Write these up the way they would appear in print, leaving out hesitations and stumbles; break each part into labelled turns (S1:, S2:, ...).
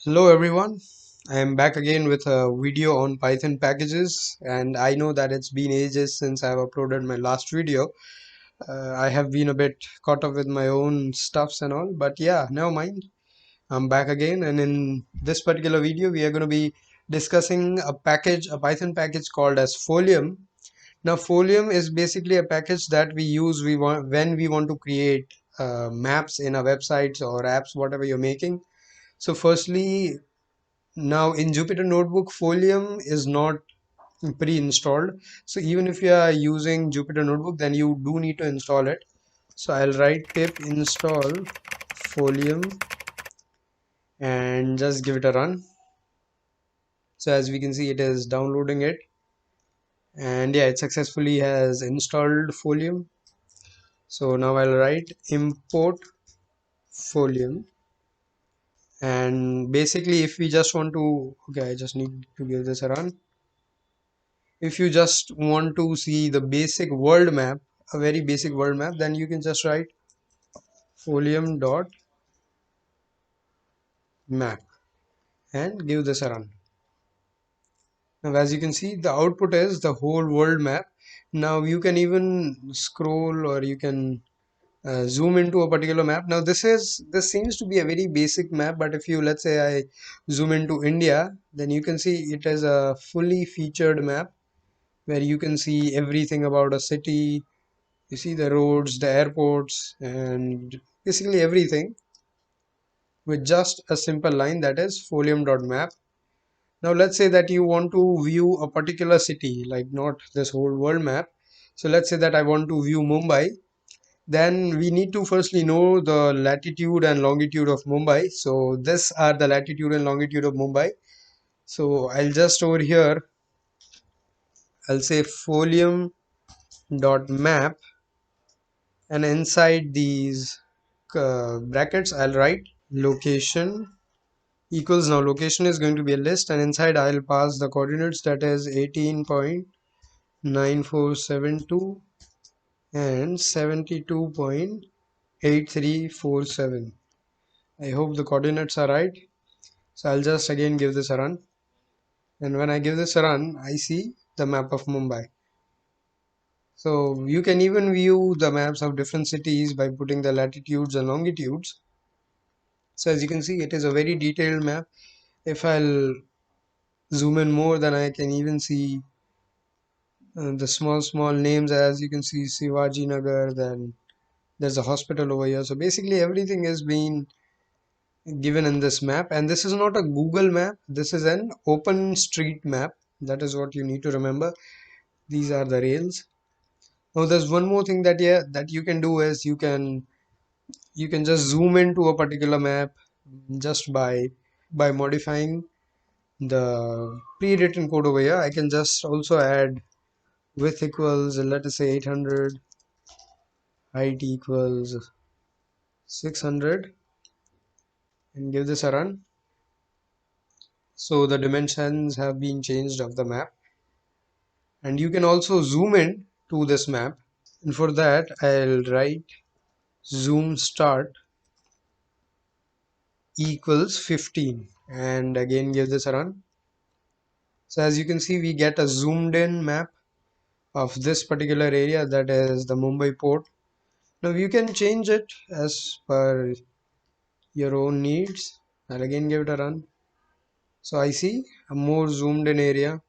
S1: Hello everyone, I am back again with a video on Python packages, and I know that it's been ages since I've uploaded my last video. I have been a bit caught up with my own stuffs and all, but yeah, never mind. I'm back again, and in this particular video we are going to be discussing a Python package called as Folium. Now Folium is basically a package that when we want to create maps in our websites or apps, whatever you're making. So firstly, now in Jupyter Notebook, Folium is not pre-installed. So even if you are using Jupyter Notebook, then you do need to install it. So I'll write pip install Folium and just give it a run. So as we can see, it is downloading it. And yeah, it successfully has installed Folium. So now I'll write import Folium. And basically, if we just want to, okay, I just need to give this a run. If you just want to see the basic world map, a very basic world map, then you can just write folium dot map and give this a run. Now as you can see, the output is the whole world map. Now you can even scroll, or you can zoom into a particular map. Now this seems to be a very basic map, but if you, let's say I zoom into India, then you can see it is a fully featured map where you can see everything about a city. You see the roads, the airports, and basically everything with just a simple line, that is folium.map. Now let's say that you want to view a particular city, like not this whole world map. So let's say that I want to view Mumbai. Then we need to firstly know the latitude and longitude of Mumbai. So this are the latitude and longitude of Mumbai. So I'll just over here, I'll say folium.map, and inside these brackets I'll write location equals. Now location is going to be a list, and inside I'll pass the coordinates, that is 18.9472 and 72.8347. I hope the coordinates are right. So I'll just again give this a run, and when I give this a run, I see the map of Mumbai. So you can even view the maps of different cities by putting the latitudes and longitudes. So as you can see, it is a very detailed map. If I'll zoom in more, then I can even see the small names. As you can see, Shivaji Nagar, then there's a hospital over here. So basically everything is being given in this map, and this is not a Google map, this is an open street map. That is what you need to remember. These are the rails. Now there's one more thing that, yeah, that you can do is you can just zoom into a particular map just by modifying the pre-written code over here. I can just also add width equals, let us say 800, height equals 600, and give this a run. So the dimensions have been changed of the map, and you can also zoom in to this map. And for that I'll write zoom start equals 15, and again give this a run. So as you can see, we get a zoomed in map of this particular area, that is the Mumbai port. Now you can change it as per your own needs. I'll again give it a run. So I see a more zoomed in area.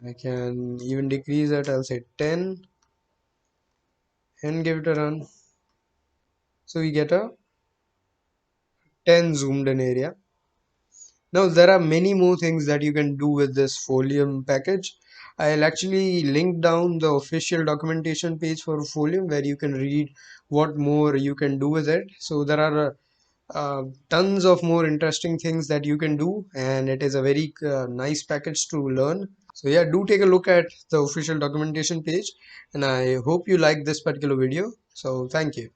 S1: I can even decrease it. I'll say 10 and give it a run. So we get a 10 zoomed in area. Now there are many more things that you can do with this Folium package. I'll actually link down the official documentation page for Folium, where you can read what more you can do with it. So there are tons of more interesting things that you can do, and it is a very nice package to learn. So yeah, do take a look at the official documentation page, and I hope you like this particular video. So thank you.